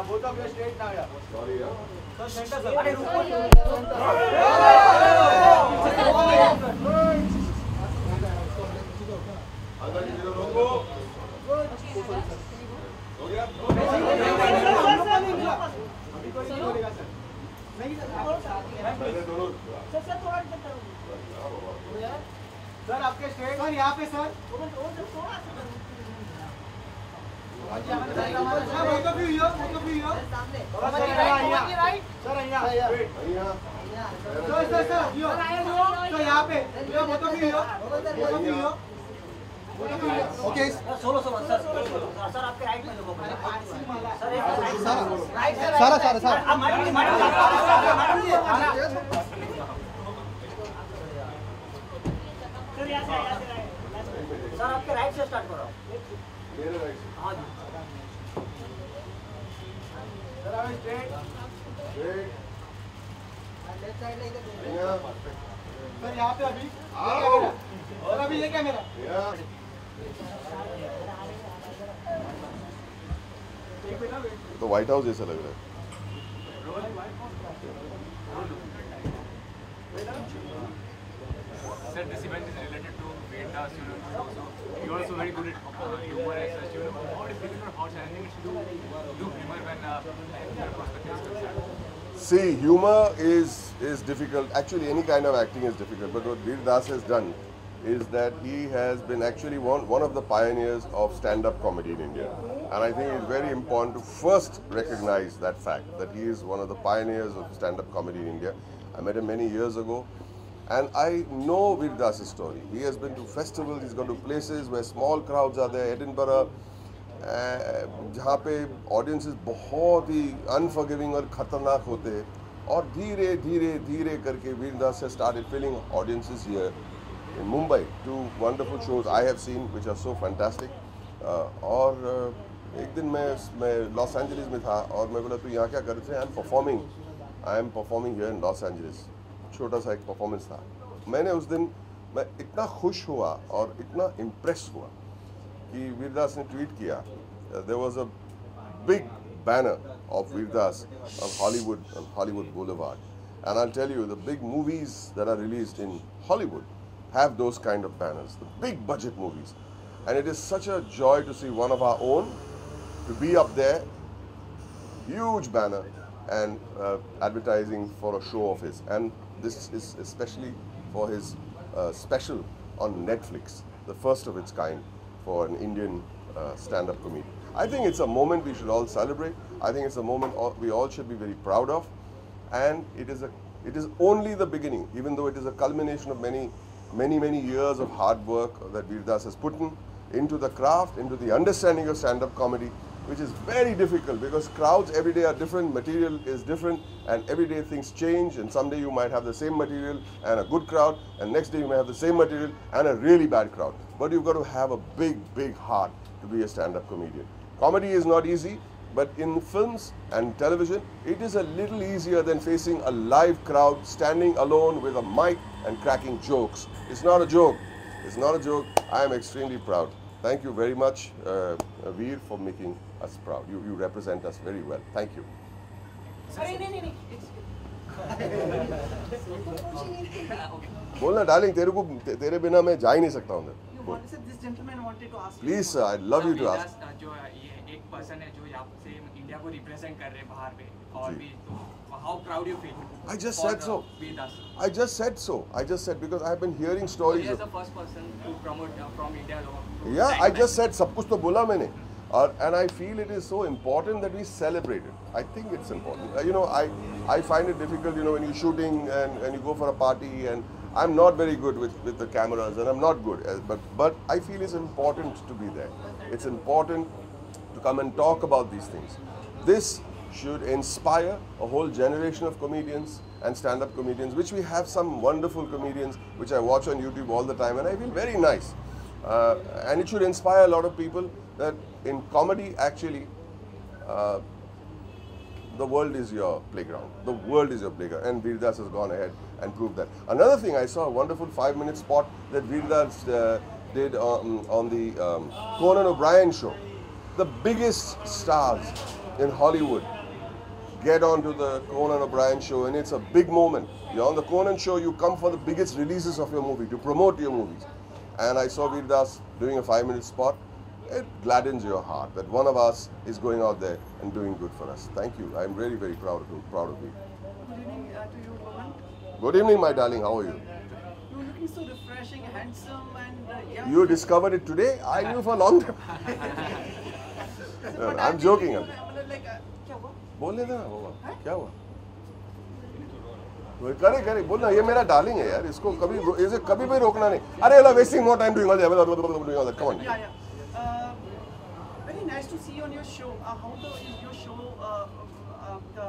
both of you straight now, yeah. Sorry, yeah. Sir, center, sir. अंदर की तरफ रोको। हो गया? अभी कोई नहीं बोलेगा सर। नहीं पहले दोनों। सर थोड़ा सर आपके स्ट्रेट सर यहाँ पे sir okay solo solo sir sir आपके राइट में लोगों सर सर सर सर आपके राइट से स्टार्ट करो मेरे राइट से। हाँ जी सर आप स्ट्रेट स्ट्रेट। लेफ्ट साइड लेके यहाँ। सर यहाँ पे अभी और अभी ये क्या मेरा यहाँ। तो व्हाइट हाउस जैसा लग रहा है। Sir, this event is related to Vedas, you know, so you're also very good at humor as such, you know. How difficult or how challenging it is to do humor when your perspective is concerned? See, humor is difficult. Actually, any kind of acting is difficult. But what Veer Das has done is that he has been actually one of the pioneers of stand-up comedy in India. And I think it's very important to first recognize that fact, that he is one of the pioneers of stand-up comedy in India. I met him many years ago. And I know Veer Das' story. He has been to festivals, he's gone to places where small crowds are there, Edinburgh, जहाँ पे audiences बहुत ही unforgiving और खतरनाक होते हैं और धीरे धीरे धीरे करके Veer Das has started filling audiences here in Mumbai. Two wonderful shows I have seen which are so fantastic. और एक दिन मैं लॉस एंजलिस में था और मैं बोला तू यहाँ क्या कर रहे थे? I am performing here in Los Angeles. छोटा सा एक परफॉर्मेंस था। मैंने उस दिन मैं इतना खुश हुआ और इतना इम्प्रेस हुआ कि वीर दास ने ट्वीट किया there was a big banner of Veer Das on Hollywood Boulevard, and I'll tell you, the big movies that are released in Hollywood have those kind of banners, the big budget movies, and it is such a joy to see one of our own to be up there, huge banner and advertising for a show of his. And this is especially for his special on Netflix, the first of its kind for an Indian stand-up comedian. I think it's a moment we should all celebrate. I think it's a moment we all should be very proud of. And it is only the beginning, even though it is a culmination of many years of hard work that Veer Das has put into the craft, into the understanding of stand-up comedy, which is very difficult because crowds every day are different, material is different, and every day things change, and someday you might have the same material and a good crowd, and next day you may have the same material and a really bad crowd. But you've got to have a big heart to be a stand-up comedian. Comedy is not easy, but in films and television, it is a little easier than facing a live crowd, standing alone with a mic and cracking jokes. It's not a joke. It's not a joke. I am extremely proud. Thank you very much, Veer, for making us proud. You represent us very well. Thank you. बोलना darling तेरे बिना मैं जा ही नहीं सकता हूँ please sir I love you too ask जो ये एक पर्सन है जो यहाँ से इंडिया को रिप्रेजेंट कर रहे हैं बाहर पे और भी तो how proud you feel? I just said so. I just said because I have been hearing stories. He is the first person to promote from India. Yeah, I just said सब कुछ तो बोला मैंने. And I feel it is so important that we celebrate it. I think it's important. You know, I find it difficult, you know, when you're shooting and you go for a party, and I'm not very good with the cameras, and I'm not good. But I feel it's important to be there. It's important to come and talk about these things. This should inspire a whole generation of comedians and stand-up comedians, which we have some wonderful comedians, which I watch on YouTube all the time, and I feel very nice. And it should inspire a lot of people that in comedy, actually, the world is your playground. The world is your playground. And Veer Das has gone ahead and proved that. Another thing, I saw a wonderful 5-minute spot that Veer Das did on the Conan O'Brien show. The biggest stars in Hollywood get onto the Conan O'Brien show, and it's a big moment. You're on the Conan show, you come for the biggest releases of your movie, to promote your movies. And I saw Veer Das doing a 5-minute spot. It gladdens your heart that one of us is going out there and doing good for us. Thank you. I'm really very proud of you. Good evening to you, Roman. Good evening, my darling. How are you? You're looking so refreshing, handsome, and young. You discovered it today? I knew for a long time. But I'm joking. Like, क्या हुआ? बोलने देना बाबा, क्या हुआ? करे बोलना, ये मेरा डार्लिंग है यार, इसको इसे कभी भी रोकना नहीं. अरे you're wasting more time doing all that. Come on. Yeah. Very nice to see you on your show. How is your show? The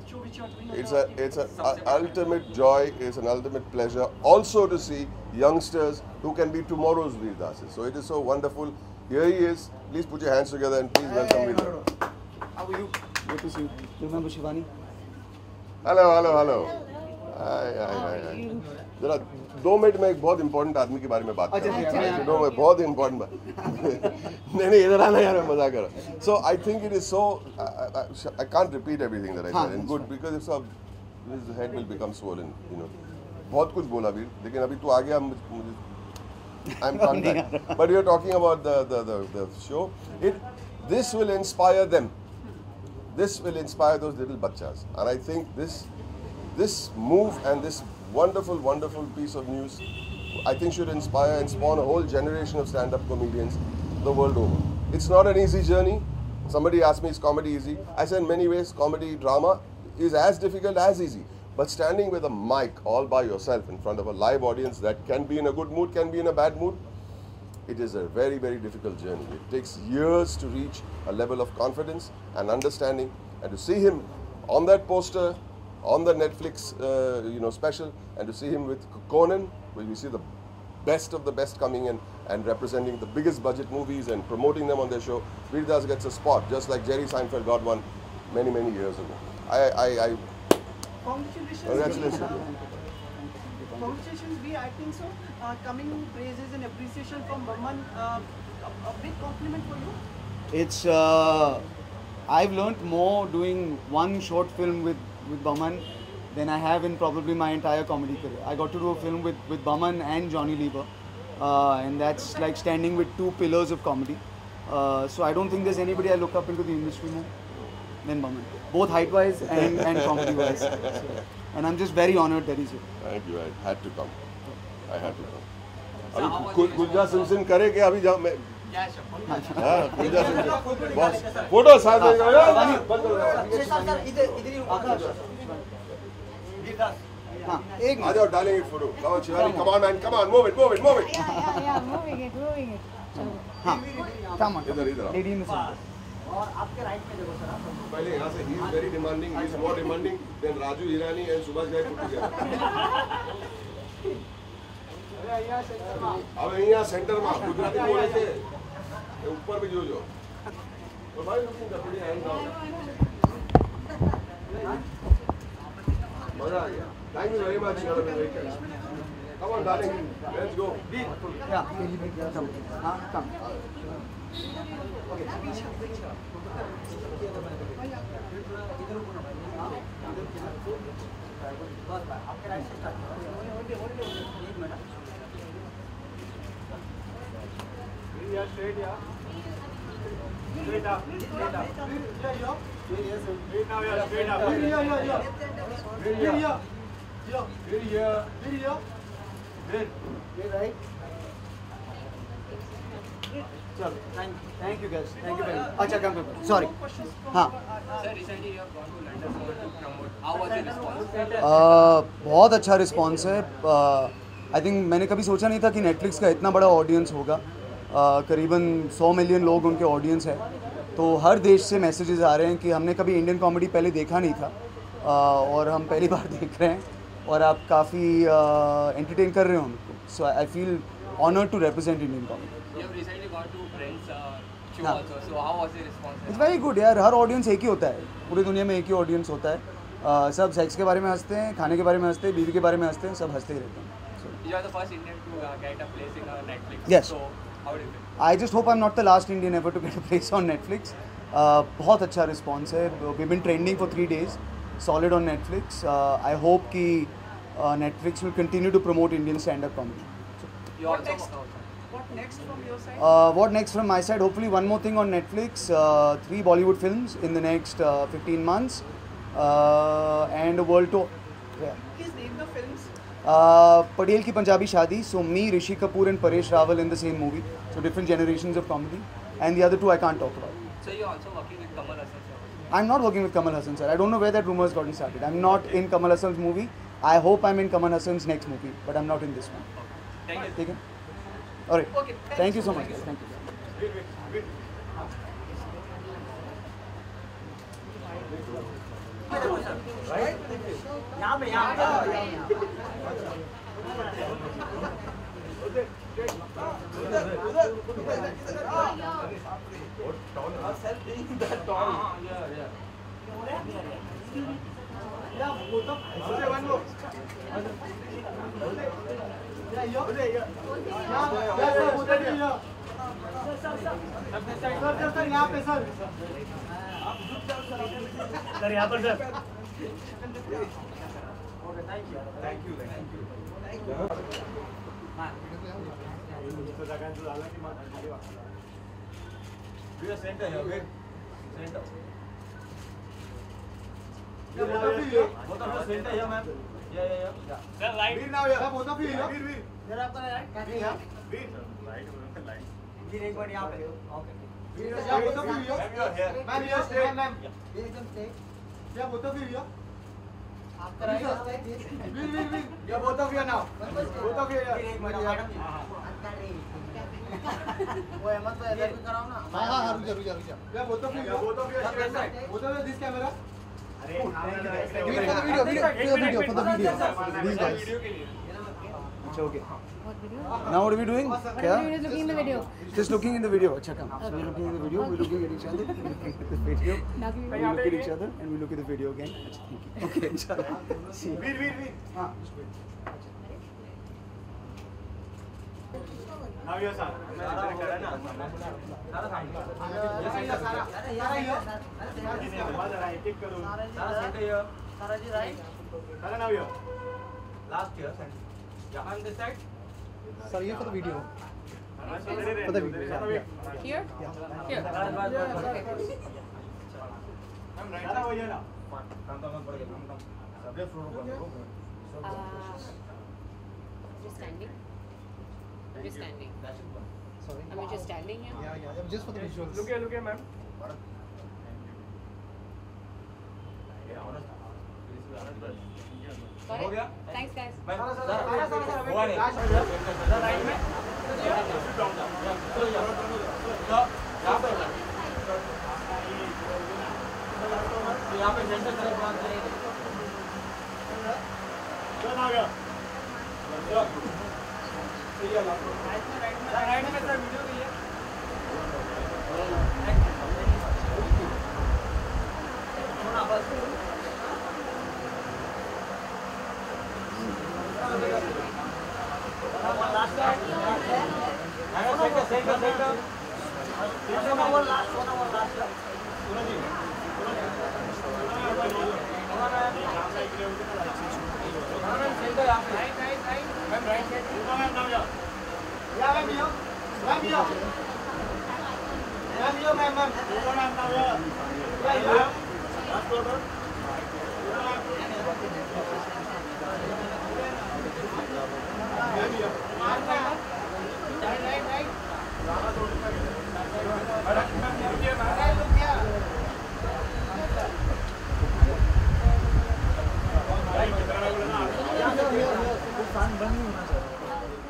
show which you are doing. It's an ultimate joy. It's an ultimate pleasure. Also to see youngsters who can be tomorrow's Veer Dases. So it is so wonderful. Here he is. Please put your hands together and please welcome Veer Das. How are you? Good to see you. You remember Shivani? Hello. Hi. जरा 2 minute में एक बहुत important आदमी के बारे में बात कर रहा हूँ. बहुत इंपॉर्टेंट बात. नहीं इधर आना यार, मैं मजाक कर रहा हूँ. So I think it is so. I can't repeat everything that I said in good because if his head will become swollen. You know. बहुत कुछ बोला वीर, लेकिन अभी तू आ गया मुझे. I'm contact. But you're talking about the show. This will inspire them. This will inspire those little bachchas. And I think this move and this wonderful piece of news, I think should inspire and spawn a whole generation of stand-up comedians the world over. It's not an easy journey. Somebody asked me, is comedy easy? I said in many ways, comedy, drama is as difficult as easy. But standing with a mic all by yourself in front of a live audience that can be in a good mood, can be in a bad mood, it is a very difficult journey. It takes years to reach a level of confidence and understanding, and to see him on that poster, on the Netflix special, and to see him with Conan, where we see the best of the best coming in and representing the biggest budget movies and promoting them on their show. Veer Das gets a spot, just like Jerry Seinfeld got one many years ago. Congratulations. Congratulations, I think so. Coming praises and appreciation from Burman, a big compliment for you. It's I've learnt more doing one short film with Burman than I have in probably my entire comedy career. I got to do a film with Burman and Johnny Lever, and that's like standing with 2 pillars of comedy. So I don't think there's anybody I look up into the industry more than Burman, both height-wise and comedy-wise. So, and I'm just very honoured that he's here. Thank you. I had to come. अभी गुलजार सिमसिन करे कि अभी जाओ मैं. हाँ, गुलजार सिमसिन. Boss. Photo साथ में. हाँ, एक. आ जाओ, डालेंगे photo. Come on, Shivani. Come on, man. Come on. Move it. Yeah, moving it. हाँ, come on. इधर. Lady in the center. और आपके राइट में देखो सर, आप पहले यहाँ से he is very demanding. He is more demanding than Raju Hirani and Subhash Ghai put together. अब यहाँ सेंटर में गुजराती बोले थे ऊपर भी जो और भाई लुकिंग का थोड़ी हैंड डाउन. मजा आ गया. Thank you very much. Come on, darling. Let's go. Yeah. Come. Come. आपके राइट से start. Straight up. Straight up. Right. Thank you guys. Thank you very much. अच्छा काम करो. Sorry. हाँ. Sir, recently you have gone to London to promote. How was the response? बहुत अच्छा response है. I think मैंने कभी सोचा नहीं था कि नेटफ्लिक्स का इतना बड़ा ऑडियंस होगा. करीबन 100 मिलियन लोग उनके ऑडियंस है. तो हर देश से मैसेजेस आ रहे हैं कि हमने कभी इंडियन कॉमेडी पहले देखा नहीं था और हम पहली बार देख रहे हैं और आप काफ़ी एंटरटेन कर रहे हो हमको. So I feel honoured to represent Indian comedy. You have recently gone to Friends show also. So how was the response? It's very good यार. हर ऑडियंस एक ही होता है. पूरी दुनिया में एक ही ऑडियंस होता है. सब सेक्स के बारे में हंसते हैं, खाने के बारे में हंसते हैं, बीवी के बारे में हंसते हैं, सब हंसते ही रहते हैं. You are the first Indian to get a place in Netflix. Yes. So how did it? I just hope I'm not the last Indian ever to get a place on Netflix. बहुत अच्छा response है. We've been trending for 3 days, solid on Netflix. I hope कि Netflix will continue to promote Indian stand-up comedy. What next? What next from your side? What next from my side? Hopefully one more thing on Netflix. 3 Bollywood films in the next 15 months. And a world tour. Yeah. Please name the films. Padel Ki Punjabi Shaadi. So me, Rishi Kapoor and Paresh Rawal in the same movie. So different generations of comedy. And the other 2 I can't talk about. So you're also working with Kamal Hassan sir? I'm not working with Kamal Hassan sir. I don't know where that rumor has gotten started. I'm not in Kamal Hassan's movie. I hope I'm in Kamal Hassan's next movie. But I'm not in this one. Thank you. Take it? Alright. Okay. Thank you so much. Guys. Thank you. Okay. What video? Now what are we doing? What are you looking in the video? Just looking in the video. Achha, come. So we're looking in the video. We're looking at each other. We're looking at the video. Now can We look at each other and we look at the video again. Achha, thank you. Okay. Chalo. See. हाँ. Sir, here for the video. For the video. Yeah. Here? Here. Just standing. Just standing. Sorry. Am I just standing here? Yeah. Just for the visuals. Look here, ma'am. Got it? Thanks, guys.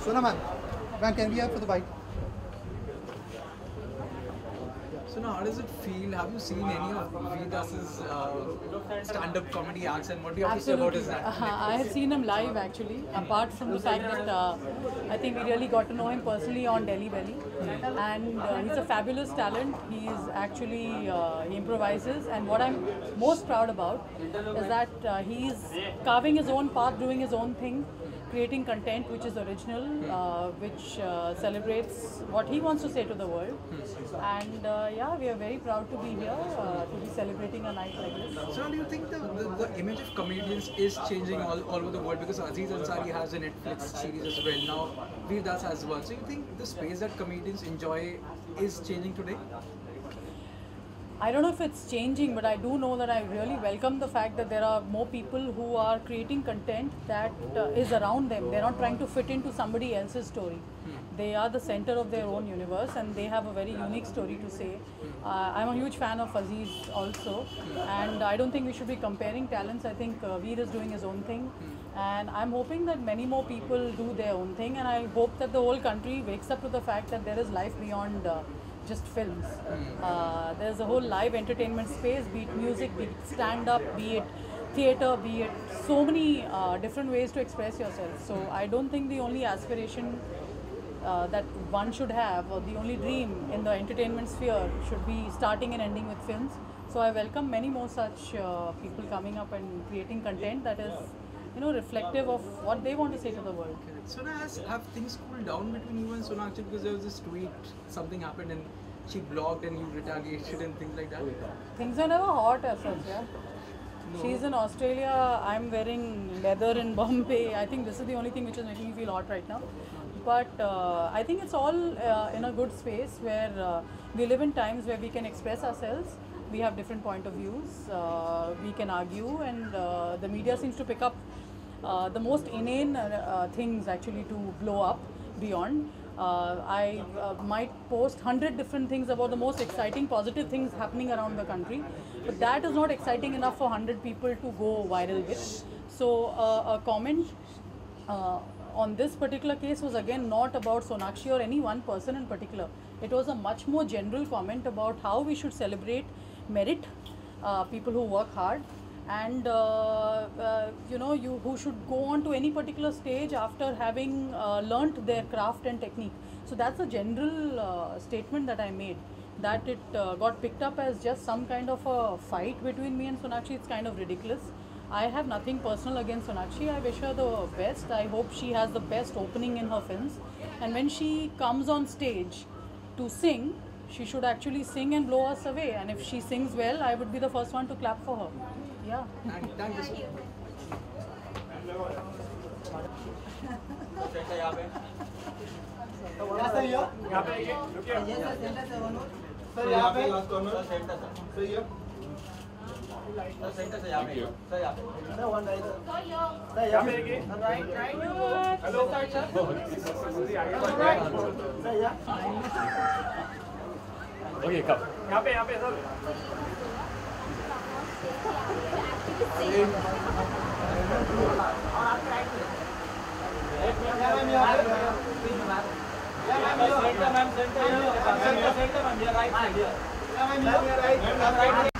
Sona ma'am, can we have for the bite? So now, how does it feel? Have you seen any of Vedas's stand-up comedy acts, and what do you have to say about his act? I have seen him live actually. Apart from the fact that I think we really got to know him personally on Delhi Belly, and he's a fabulous talent. He's actually he improvises, and what I'm most proud about is that he's carving his own path, doing his own thing, creating content which is original, which celebrates what he wants to say to the world. And yeah, we are very proud to be here, to be celebrating a night like this. So, do you think the image of comedians is changing all over the world? Because Aziz Ansari has a Netflix series as well. Now, Veer Das has one. So, you think the space that comedians enjoy is changing today? I don't know if it's changing, but I do know that I really welcome the fact that there are more people who are creating content that is around them. They're not trying to fit into somebody else's story. They are the center of their own universe and they have a very unique story to say. I'm a huge fan of Aziz also, and I don't think we should be comparing talents. I think Veer is doing his own thing, and I'm hoping that many more people do their own thing, and I hope that the whole country wakes up to the fact that there is life beyond just films. There's a whole live entertainment space, be it music, be it stand-up, be it theatre, be it so many different ways to express yourself. So I don't think the only aspiration that one should have, or the only dream in the entertainment sphere, should be starting and ending with films. So I welcome many more such people coming up and creating content that is, you know, reflective of what they want to say to the world. Sona, have things cooled down between you and Sonakshi? Because there was this tweet, something happened and she blocked and you retaliated and things like that. Things are never hot as such, yeah. No. She's in Australia, I'm wearing leather in Bombay. I think this is the only thing which is making me feel hot right now. But I think it's all in a good space where we live in times where we can express ourselves. We have different point of views, we can argue, and the media seems to pick up the most inane things actually to blow up beyond. I might post 100 different things about the most exciting, positive things happening around the country, but that is not exciting enough for 100 people to go viral with. So a comment on this particular case was again not about Sonakshi or any one person in particular. It was a much more general comment about how we should celebrate merit, people who work hard, and you know, who should go on to any particular stage after having learnt their craft and technique. So that's a general statement that I made. That it got picked up as just some kind of a fight between me and Sonakshi, it's kind of ridiculous. I have nothing personal against Sonakshi. I wish her the best. I hope she has the best opening in her films. And when she comes on stage to sing, she should actually sing and blow us away. And if she sings well, I would be the first one to clap for her. Yeah. Thank you so much. Okay, come. यहाँ पे sir. Right.